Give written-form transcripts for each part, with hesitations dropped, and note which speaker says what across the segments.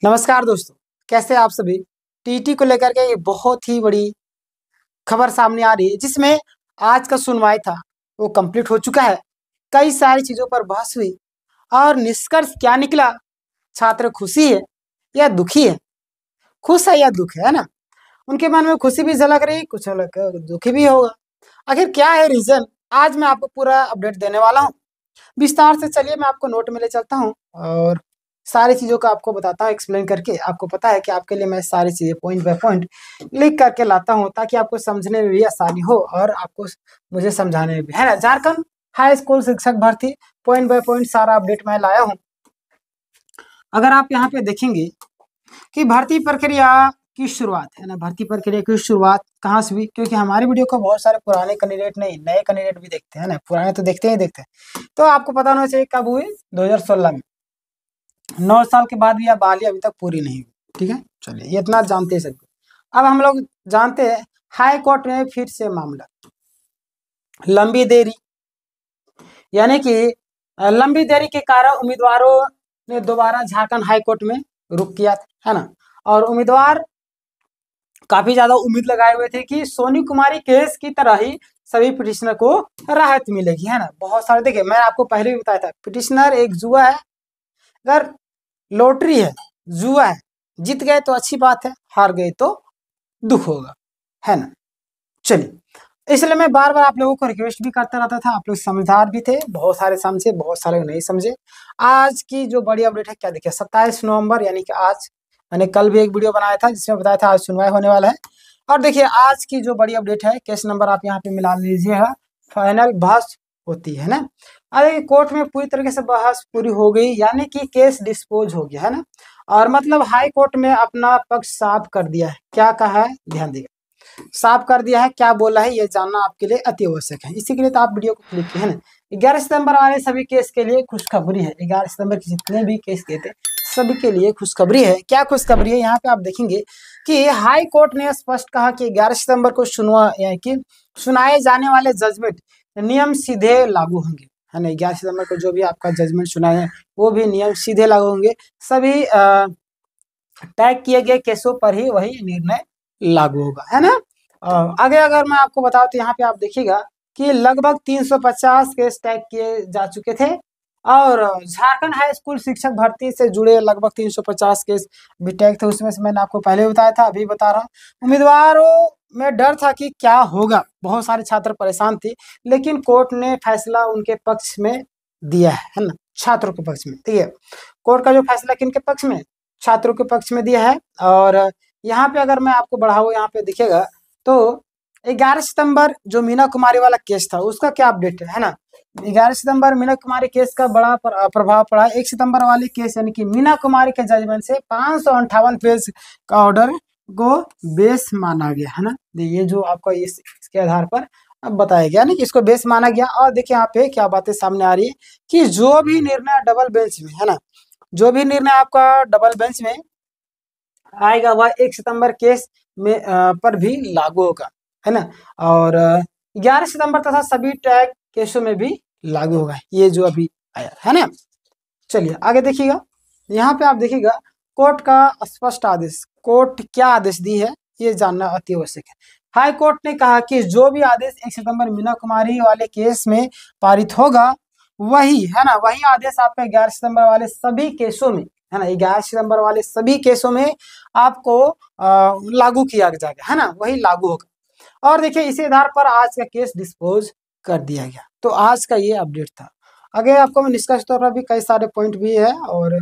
Speaker 1: नमस्कार दोस्तों, कैसे आप सभी। टीटी को लेकर के ये बहुत ही बड़ी खबर सामने आ रही है, जिसमें आज का सुनवाई था वो कंप्लीट हो चुका है। कई सारी चीज़ों पर बहस हुई और निष्कर्ष क्या निकला। छात्र खुशी है या दुखी है, खुश है या दुख है ना। उनके मन में खुशी भी झलक रही, कुछ अलग दुखी भी होगा। आखिर क्या है रीजन, आज मैं आपको पूरा अपडेट देने वाला हूँ विस्तार से। चलिए मैं आपको नोट में ले चलता हूँ और सारी चीज़ों को आपको बताता हूँ एक्सप्लेन करके। आपको पता है कि आपके लिए मैं सारी चीज़ें पॉइंट बाय पॉइंट लिख करके लाता हूँ, ताकि आपको समझने में भी आसानी हो और आपको मुझे समझाने में भी, है ना। झारखंड हाई स्कूल शिक्षक भर्ती पॉइंट बाय पॉइंट सारा अपडेट मैं लाया हूँ। अगर आप यहाँ पे देखेंगे कि भर्ती प्रक्रिया की शुरुआत, है ना, भर्ती प्रक्रिया की शुरुआत कहाँ से हुई, क्योंकि हमारी वीडियो को बहुत सारे पुराने कैंडिडेट नहीं नए कैंडिडेट भी देखते हैं ना। पुराने तो देखते ही देखते हैं, तो आपको पता होना चाहिए कब हुई, 2016 में। 9 साल के बाद भी यह बहाली अभी तक पूरी नहीं हुई। ठीक है, चलिए ये इतना जानते हैं सबको। अब हम लोग जानते हैं हाई कोर्ट में फिर से मामला लंबी देरी, यानी कि लंबी देरी के कारण उम्मीदवारों ने दोबारा झारखंड हाई कोर्ट में रुख किया था, है ना। और उम्मीदवार काफी ज्यादा उम्मीद लगाए हुए थे कि सोनी कुमारी केस की तरह ही सभी पिटिशनर को राहत मिलेगी, है ना। बहुत सारे, देखिए मैं आपको पहले भी बताया था, पिटिशनर एक जुआ है। अगर लॉटरी है, जुआ है, जीत गए तो अच्छी बात है, हार गए तो दुख होगा, है ना। चलिए, इसलिए मैं बार बार आप लोगों को रिक्वेस्ट भी करता रहता था। आप लोग समझदार भी थे, बहुत सारे समझे, बहुत सारे नहीं समझे। आज की जो बड़ी अपडेट है, क्या देखिए, 27 नवंबर यानी कि आज, मैंने कल भी एक वीडियो बनाया था जिसमें बताया था आज सुनवाई होने वाला है। और देखिए आज की जो बड़ी अपडेट है, केस नंबर आप यहाँ पे मिला लीजिएगा, फाइनल बहस होती है ना। अरे कोर्ट में पूरी तरीके से बहस पूरी हो गई, यानी कि केस डिस्पोज हो गया, है ना। और मतलब हाई कोर्ट में अपना पक्ष साफ कर दिया है। क्या कहा है, ध्यान दीजिए, साफ कर दिया है, क्या बोला है, ये जानना आपके लिए अति आवश्यक है। इसी के लिए तो आप वीडियो को क्लिक किए, है ना। 11 सितंबर वाले सभी केस के लिए खुशखबरी है। 11 सितंबर के जितने भी केस गए थे सभी के लिए खुशखबरी है। क्या खुशखबरी है, यहाँ पे आप देखेंगे कि हाई कोर्ट ने स्पष्ट कहा कि 11 सितंबर को सुनाए जाने वाले जजमेंट नियम सीधे लागू होंगे, है ना। 11 सितंबर को जो भी आपका जजमेंट सुना है वो भी नियम सीधे लागू होंगे। सभी टैग किए गए केसों पर ही वही निर्णय लागू होगा, है ना। आगे अगर मैं आपको बताऊं तो यहाँ पे आप देखिएगा कि लगभग 350 केस टैग किए जा चुके थे। और झारखंड हाई स्कूल शिक्षक भर्ती से जुड़े लगभग 350 केस भी टैग थे। उसमें से मैंने आपको पहले बताया था, अभी बता रहा हूँ। उम्मीदवारों में डर था कि क्या होगा, बहुत सारे छात्र परेशान थे, लेकिन कोर्ट ने फैसला उनके पक्ष में दिया है ना, छात्रों के पक्ष में। ठीक है, कोर्ट का जो फैसला किनके पक्ष में, छात्रों के पक्ष में दिया है। और यहाँ पे अगर मैं आपको बढ़ाऊँ, यहाँ पे दिखेगा तो 11 सितंबर जो मीना कुमारी वाला केस था उसका क्या अपडेट है ना। 11 सितंबर मीना कुमारी केस का बड़ा प्रभाव पड़ा। 1 सितंबर वाले केस यानी कि मीना कुमारी के जजमेंट से 558 पेज का ऑर्डर को बेस माना गया, है ना। ये जो आपका इसके आधार पर अब बताया गया ना कि इसको बेस माना गया। और देखिए यहाँ पे क्या बातें सामने आ रही है कि जो भी निर्णय डबल बेंच में, है ना, जो भी निर्णय आपका डबल बेंच में आएगा वह 1 सितंबर केस में पर भी लागू होगा, है ना। और 11 सितंबर तथा सभी टैग केसों में भी लागू होगा, ये जो अभी आया, है ना। चलिए आगे देखिएगा, यहाँ पे आप देखिएगा कोर्ट का स्पष्ट आदेश। कोर्ट क्या आदेश दी है ये जानना अति आवश्यक है। हाई कोर्ट ने कहा कि जो भी आदेश 1 सितंबर मीना कुमारी वाले केस में पारित होगा वही, है ना, वही आदेश आपका 11 सितंबर वाले सभी केसों में, है ना, 11 सितंबर वाले सभी केसों में आपको लागू किया जाएगा, है ना, वही लागू होगा। और देखिए इसी आधार पर आज का केस डिस्पोज कर दिया गया। तो आज का ये अपडेट था। आगे आपको मैं निष्कर्ष तौर पर भी कई सारे पॉइंट भी है, और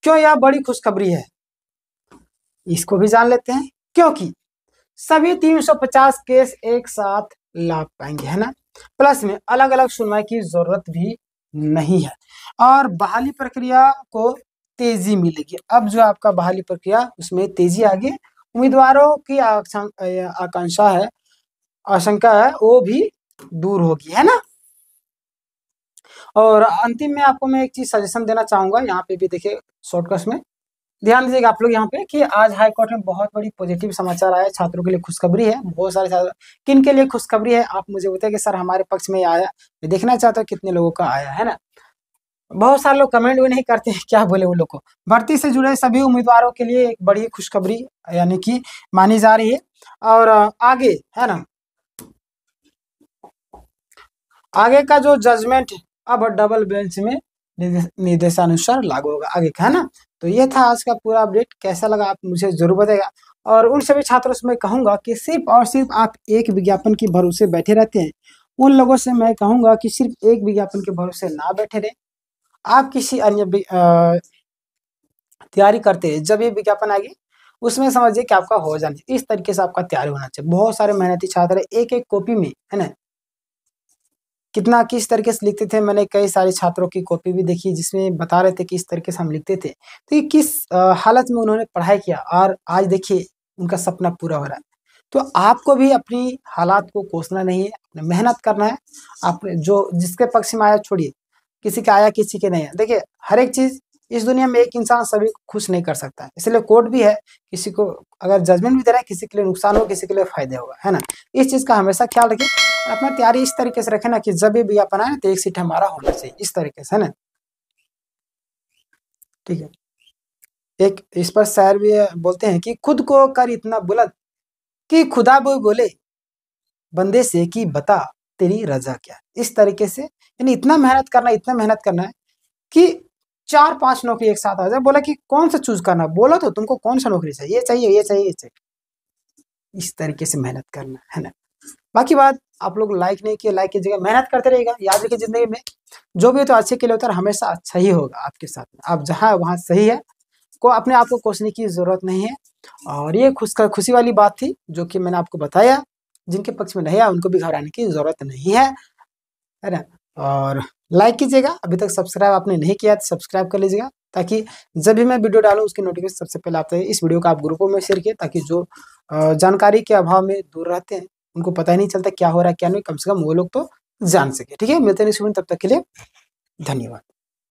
Speaker 1: क्यों यह बड़ी खुशखबरी है इसको भी जान लेते हैं। क्योंकि सभी 350 केस एक साथ लाभ पाएंगे, है ना। प्लस में अलग अलग सुनवाई की जरूरत भी नहीं है, और बहाली प्रक्रिया को तेजी मिलेगी। अब जो आपका बहाली प्रक्रिया उसमें तेजी आ गई, उम्मीदवारों की आकांक्षा है, आशंका है, वो भी दूर होगी, है ना। और अंतिम में आपको मैं एक चीज सजेशन देना चाहूंगा, यहाँ पे भी देखिए शॉर्टकट में ध्यान दीजिएगा आप लोग यहाँ पे कि आज हाई कोर्ट में बहुत बड़ी पॉजिटिव समाचार आया। छात्रों के लिए खुशखबरी है, बहुत सारे छात्र। किन के लिए खुशखबरी है आप मुझे बताइए कि सर हमारे पक्ष में आया, मैं देखना चाहता हूँ कितने लोगों का आया, है ना। बहुत सारे लोग कमेंट भी नहीं करते हैं, क्या बोले वो लोग को। भर्ती से जुड़े सभी उम्मीदवारों के लिए एक बड़ी खुशखबरी यानी कि मानी जा रही है। और आगे है ना, आगे का जो जजमेंट है अब डबल बेंच में निर्देशानुसार लागू होगा आगे का, है ना। तो ये था आज का पूरा अपडेट, कैसा लगा आप मुझे जरूर बताइएगा। और उन सभी छात्रों से मैं कहूंगा कि सिर्फ और सिर्फ आप एक विज्ञापन के भरोसे बैठे रहते हैं, उन लोगों से मैं कहूंगा कि सिर्फ एक विज्ञापन के भरोसे ना बैठे रहे। आप किसी अन्य तैयारी करते हैं, जब ये विज्ञापन आएगी उसमें समझिए कि आपका हो जाना चाहिए, इस तरीके से आपका तैयारी होना चाहिए। बहुत सारे मेहनती छात्र एक एक कॉपी में, है ना, कितना किस तरीके से लिखते थे। मैंने कई सारे छात्रों की कॉपी भी देखी जिसमें बता रहे थे कि इस तरीके से हम लिखते थे। तो ये किस हालत में उन्होंने पढ़ाई किया और आज देखिए उनका सपना पूरा हो रहा है। तो आपको भी अपनी हालात को कोसना नहीं है, अपने मेहनत करना है। आप जो जिसके पक्ष में आया छोड़िए, किसी का आया किसी के नहीं है। देखिए हर एक चीज इस दुनिया में एक इंसान सभी को खुश नहीं कर सकता है, इसलिए कोर्ट भी है, किसी को अगर जजमेंट भी दे रहा है, किसी के लिए नुकसान हो, किसी के लिए फायदे होगा, है ना। इस चीज का हमेशा ख्याल रखिए। अपना तैयारी इस तरीके से रखे ना कि जब भी विज्ञापन आए तो एक सीट हमारा होना चाहिए, इस तरीके से, है ना। ठीक है। एक इस पर शायर भी बोलते हैं कि खुद को कर इतना बुलंद कि खुदा भी बोले बंदे से कि बता तेरी रजा क्या है। इस तरीके से यानी इतना मेहनत करना, इतना मेहनत करना है कि 4-5 नौकरी एक साथ आ जाए। बोला कि कौन सा चूज करना, बोला तो तुमको कौन सा नौकरी चाहिए, ये चाहिए, ये चाहिए, ये चाहिए। इस तरीके से मेहनत करना है ना। बाकी बात आप लोग लाइक नहीं किए, लाइक कीजिएगा, मेहनत करते रहिएगा। याद रखिए जिंदगी में जो भी हो तो अच्छे के लिए होता है, हमेशा अच्छा ही होगा आपके साथ में। आप जहाँ वहाँ सही है, को अपने आप को कोसने की जरूरत नहीं है। और ये खुशी वाली बात थी जो कि मैंने आपको बताया। जिनके पक्ष में नहीं है उनको भी घबराने की जरूरत नहीं है ना। और लाइक कीजिएगा, अभी तक सब्सक्राइब आपने नहीं किया तो सब्सक्राइब कर लीजिएगा, ताकि जब भी मैं वीडियो डालूं उसकी नोटिफिकेशन सबसे पहले आता है। इस वीडियो को आप ग्रुपों में शेयर किए, ताकि जो जानकारी के अभाव में दूर रहते हैं उनको पता ही नहीं चलता क्या हो रहा है क्या नहीं, कम से कम वो लोग तो जान सके। ठीक है, मिलते हैं नेक्स्ट वीडियो में, तब तक के लिए धन्यवाद।